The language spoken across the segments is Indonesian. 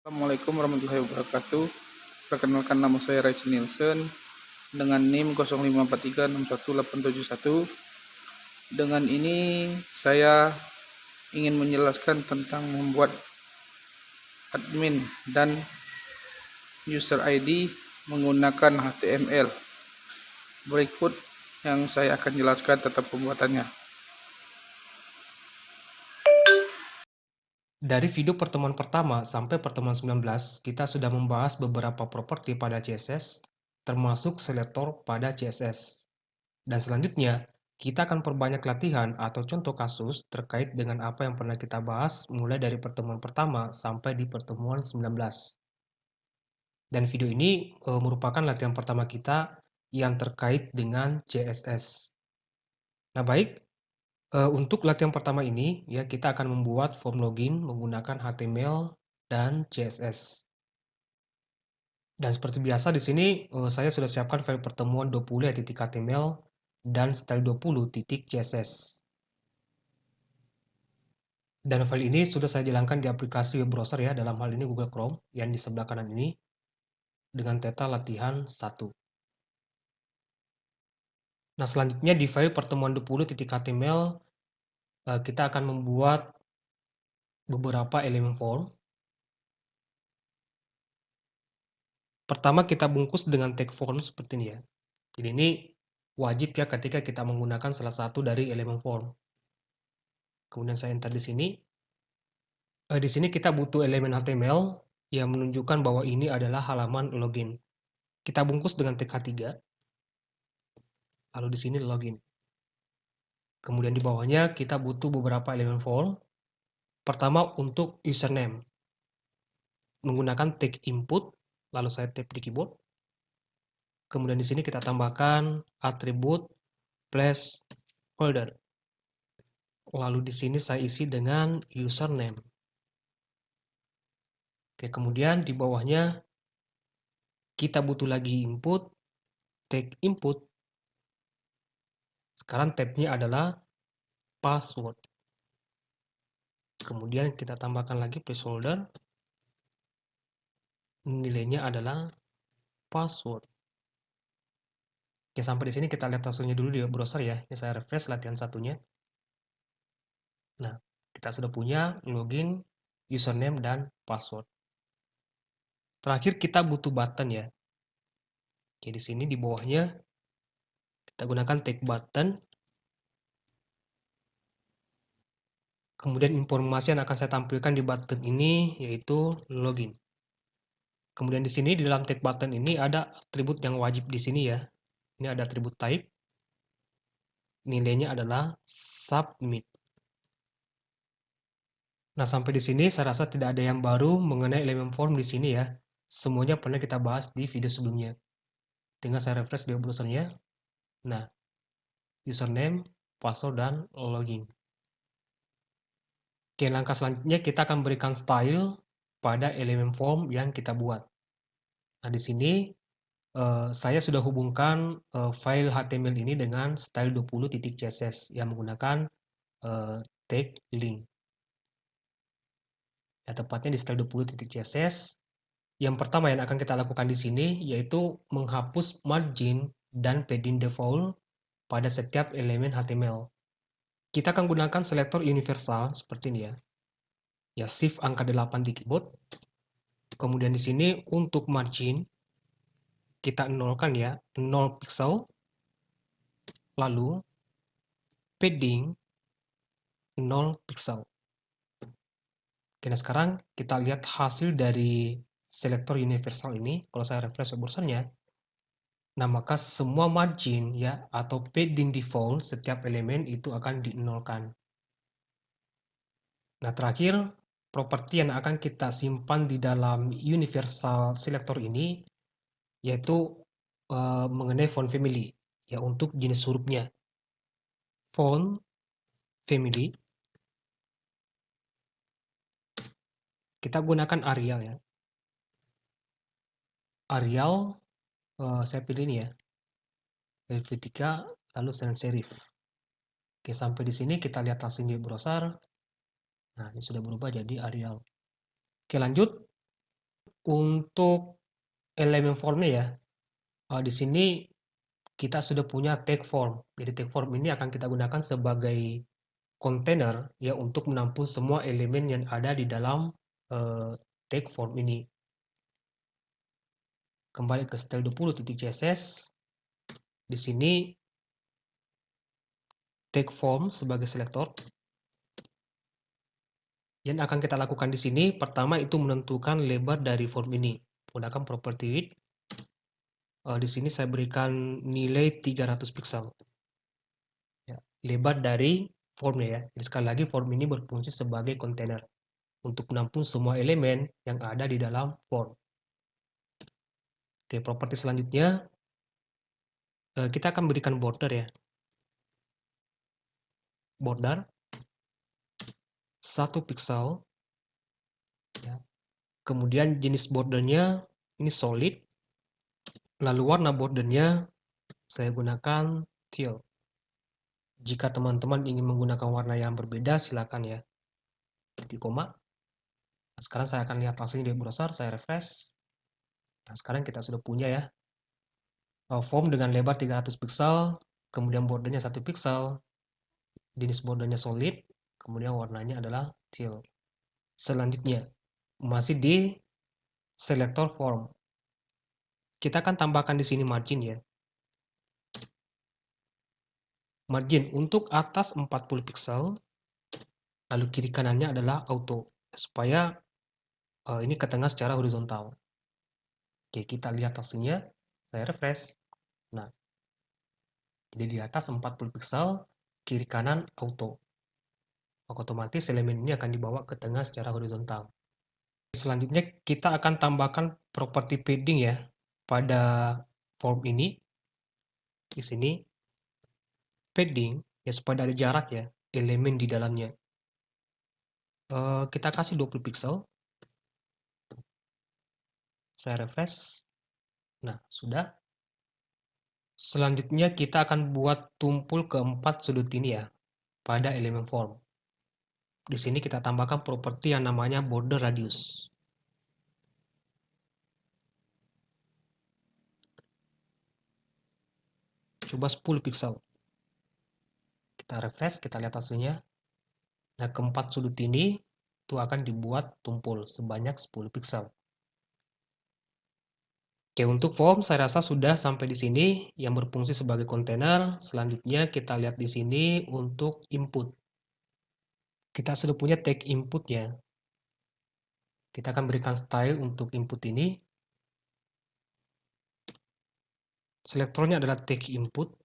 Assalamualaikum warahmatullahi wabarakatuh. Perkenalkan, nama saya Rachel Nielsen dengan NIM 05436181. Dengan ini saya ingin menjelaskan tentang membuat admin dan user ID menggunakan HTML. Berikut yang saya akan jelaskan tentang pembuatannya. Dari video pertemuan pertama sampai pertemuan 19, kita sudah membahas beberapa properti pada CSS, termasuk selektor pada CSS. Dan selanjutnya, kita akan perbanyak latihan atau contoh kasus terkait dengan apa yang pernah kita bahas mulai dari pertemuan pertama sampai di pertemuan 19. Dan video ini merupakan latihan pertama kita yang terkait dengan CSS. Nah, baik. Untuk latihan pertama ini, ya kita akan membuat form login menggunakan HTML dan CSS. Dan seperti biasa di sini saya sudah siapkan file pertemuan 20.html dan style20.css. Dan file ini sudah saya jalankan di aplikasi web browser ya, dalam hal ini Google Chrome yang di sebelah kanan ini dengan teta latihan 1. Nah, selanjutnya di file pertemuan 20.html kita akan membuat beberapa elemen form. Pertama kita bungkus dengan tag form seperti ini ya. Jadi ini wajib ya ketika kita menggunakan salah satu dari elemen form. Kemudian saya enter di sini. Di sini kita butuh elemen HTML yang menunjukkan bahwa ini adalah halaman login. Kita bungkus dengan tag H3. Lalu di sini login. Kemudian di bawahnya kita butuh beberapa elemen form. Pertama untuk username. Menggunakan tag input, lalu saya tap di keyboard. Kemudian di sini kita tambahkan atribut placeholder. Lalu di sini saya isi dengan username. Oke, kemudian di bawahnya kita butuh lagi input, tag input. Sekarang tabnya adalah password. Kemudian kita tambahkan lagi placeholder. Nilainya adalah password. Oke, sampai di sini kita lihat hasilnya dulu di browser ya. Ini saya refresh latihan satunya. Nah, kita sudah punya login, username, dan password. Terakhir kita butuh button ya. Oke, di sini di bawahnya kita gunakan tag button. Kemudian informasi yang akan saya tampilkan di button ini yaitu login. Kemudian di sini di dalam tag button ini ada atribut yang wajib di sini ya. Ini ada atribut type. Nilainya adalah submit. Nah, sampai di sini saya rasa tidak ada yang baru mengenai elemen form di sini ya. Semuanya pernah kita bahas di video sebelumnya. Tinggal saya refresh di browsernya. Nah, username, password, dan login. Oke, langkah selanjutnya kita akan berikan style pada elemen form yang kita buat. Nah, di sini saya sudah hubungkan file HTML ini dengan style20.css yang menggunakan tag link. Ya, tepatnya di style20.css. Yang pertama yang akan kita lakukan di sini yaitu menghapus margin dan padding default pada setiap elemen HTML. Kita akan gunakan selektor universal seperti ini ya. Ya, shift angka 8 di keyboard. Kemudian di sini untuk margin kita nolkan ya, 0 pixel. Lalu padding 0 pixel. Oke, nah sekarang kita lihat hasil dari selektor universal ini. Kalau saya refresh browsernya, nah maka semua margin ya atau padding default setiap elemen itu akan dinolkan. Nah, terakhir properti yang akan kita simpan di dalam universal selector ini yaitu mengenai font family ya untuk jenis hurufnya. Font family kita gunakan Arial ya. Arial saya pilih ini ya. Helvetica lalu sans serif. Oke, sampai di sini kita lihat hasilnya di browser. Nah, ini sudah berubah jadi Arial. Oke, lanjut. Untuk elemen formnya ya, di sini kita sudah punya tag form. Jadi tag form ini akan kita gunakan sebagai kontainer ya untuk menampung semua elemen yang ada di dalam tag form ini. Kembali ke style20.css. Di sini tag form sebagai selektor. Yang akan kita lakukan di sini pertama itu menentukan lebar dari form ini. Gunakan property width. Di sini saya berikan nilai 300 pixel. Ya, lebar dari formnya ya. Jadi sekali lagi form ini berfungsi sebagai kontainer untuk menampung semua elemen yang ada di dalam form. Oke, properti selanjutnya kita akan berikan border ya. Border 1 pixel. Ya. Kemudian jenis bordernya ini solid. Lalu warna bordernya saya gunakan teal. Jika teman-teman ingin menggunakan warna yang berbeda, silakan ya. Titik koma. Nah, sekarang saya akan lihat hasilnya di browser, saya refresh. Nah, sekarang kita sudah punya ya form dengan lebar 300 pixel, kemudian bordernya 1 pixel, jenis bordernya solid, kemudian warnanya adalah teal. Selanjutnya, masih di selector form. Kita akan tambahkan di sini margin ya. Margin untuk atas 40 pixel, lalu kiri kanannya adalah auto, supaya ini ke tengah secara horizontal. Oke, kita lihat hasilnya. Saya refresh. Nah, jadi di atas 40 pixel, kiri kanan auto. Otomatis elemen ini akan dibawa ke tengah secara horizontal. Selanjutnya kita akan tambahkan properti padding ya pada form ini. Di sini padding ya supaya ada jarak ya elemen di dalamnya. Kita kasih 20 pixel. Saya refresh. Nah, sudah. Selanjutnya kita akan buat tumpul keempat sudut ini ya pada elemen form. Di sini kita tambahkan properti yang namanya border radius. Coba 10 pixel. Kita refresh, kita lihat hasilnya. Nah, keempat sudut ini itu akan dibuat tumpul sebanyak 10 pixel. Oke, untuk form saya rasa sudah sampai di sini yang berfungsi sebagai kontainer. Selanjutnya kita lihat di sini untuk input. Kita sudah punya tag inputnya. Kita akan berikan style untuk input ini. Selektornya adalah tag input.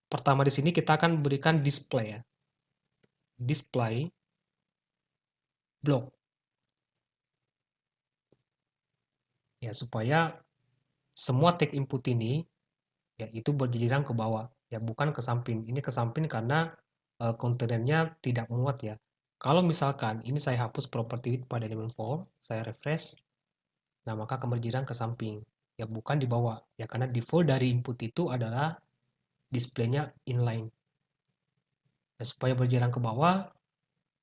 Pertama di sini kita akan berikan display ya. Display block. Ya, supaya semua tag input ini ya itu berjiliran ke bawah ya, bukan ke samping. Ini ke samping karena kontainernya tidak muat ya. Kalau misalkan ini saya hapus property width pada elemen form, saya refresh, nah maka akan berjirang ke samping ya, bukan di bawah ya, karena default dari input itu adalah displaynya inline. Nah, supaya berjirang ke bawah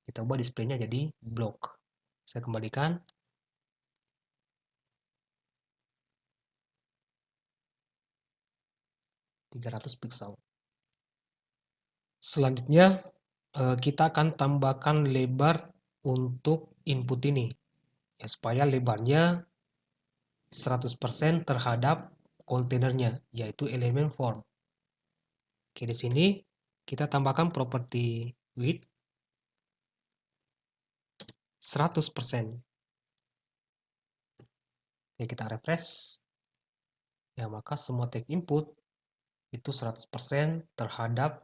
kita ubah displaynya jadi block. Saya kembalikan. (300 pixel). Selanjutnya kita akan tambahkan lebar untuk input ini ya, supaya lebarnya 100% terhadap kontainernya, yaitu elemen form. Oke, di sini kita tambahkan properti width 100%. Oke, kita refresh. Ya, maka semua tag input itu 100% terhadap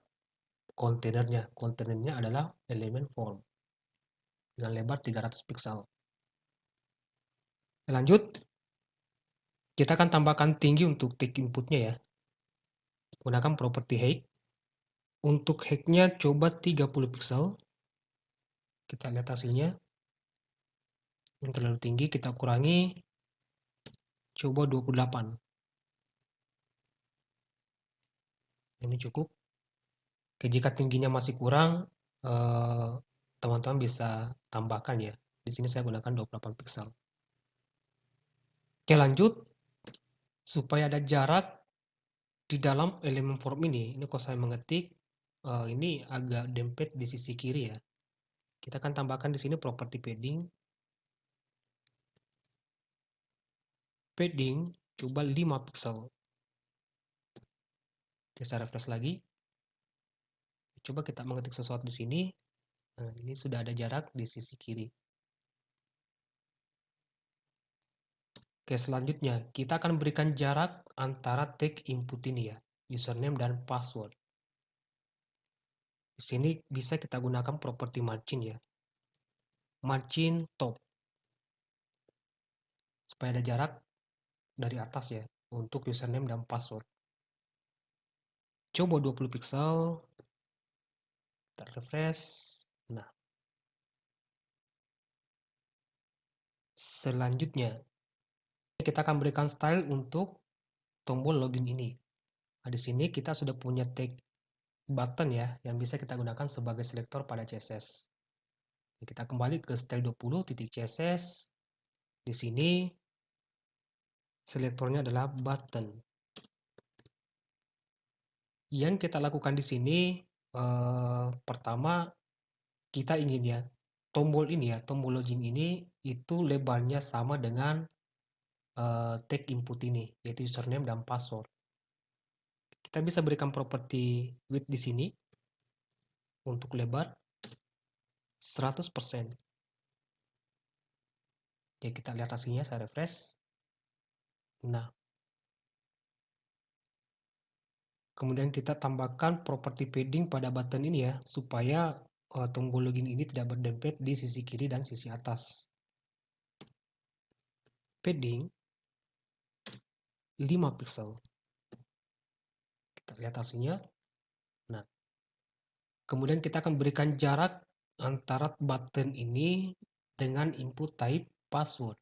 kontainernya. Kontainernya adalah elemen form dengan lebar 300 pixel. Lanjut, kita akan tambahkan tinggi untuk tag inputnya ya. Gunakan properti height. Untuk height-nya coba 30 pixel. Kita lihat hasilnya. Yang terlalu tinggi kita kurangi. Coba 28. Ini cukup. Oke, jika tingginya masih kurang, teman-teman bisa tambahkan ya. Di sini saya gunakan 28 pixel. Oke, lanjut. Supaya ada jarak di dalam elemen form ini kalau saya mengetik, ini agak dempet di sisi kiri ya. Kita akan tambahkan di sini properti padding coba 5 pixel. Saya refresh lagi. Coba kita mengetik sesuatu di sini. Nah, ini sudah ada jarak di sisi kiri. Oke, selanjutnya kita akan berikan jarak antara tag input ini ya, username dan password. Di sini bisa kita gunakan properti margin ya. Margin top. Supaya ada jarak dari atas ya untuk username dan password. Coba 20 pixel. Kita refresh. Nah, selanjutnya kita akan berikan style untuk tombol login ini. Nah, di sini kita sudah punya tag button ya yang bisa kita gunakan sebagai selektor pada CSS. Kita kembali ke style 20.css. Di sini selektornya adalah button. Yang kita lakukan di sini pertama kita ingin ya tombol ini ya, tombol login ini itu lebarnya sama dengan tag input ini, yaitu username dan password. Kita bisa berikan properti width di sini untuk lebar 100%. Oke, kita lihat hasilnya, saya refresh. Nah, kemudian kita tambahkan properti padding pada button ini ya, supaya tombol login ini tidak berdempet di sisi kiri dan sisi atas. Padding 5 pixel. Kita lihat hasilnya. Nah, kemudian kita akan berikan jarak antara button ini dengan input type password.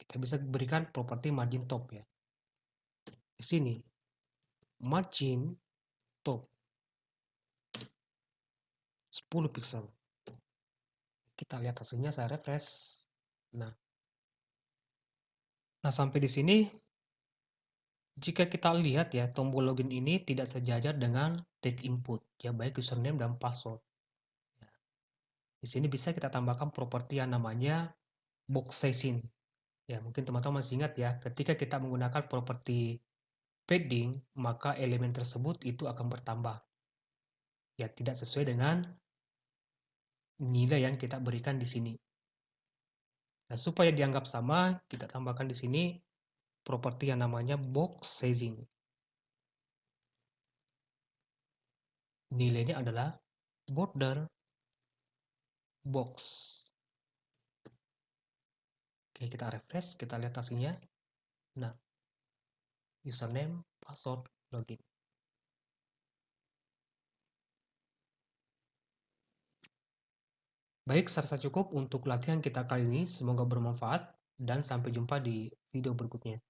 Kita bisa berikan properti margin top ya. Di sini margin top 10 pixel. Kita lihat hasilnya, saya refresh. Nah, sampai di sini jika kita lihat ya, tombol login ini tidak sejajar dengan tag input, ya baik username dan password. Di sini bisa kita tambahkan properti yang namanya box sizing. Ya, mungkin teman-teman masih ingat ya, ketika kita menggunakan properti padding, maka elemen tersebut itu akan bertambah. Ya, tidak sesuai dengan nilai yang kita berikan di sini. Nah, supaya dianggap sama, kita tambahkan di sini properti yang namanya box sizing. Nilainya adalah border box. Oke, kita refresh, kita lihat hasilnya. Nah, username, password, login. Baik, saya rasa cukup untuk latihan kita kali ini. Semoga bermanfaat dan sampai jumpa di video berikutnya.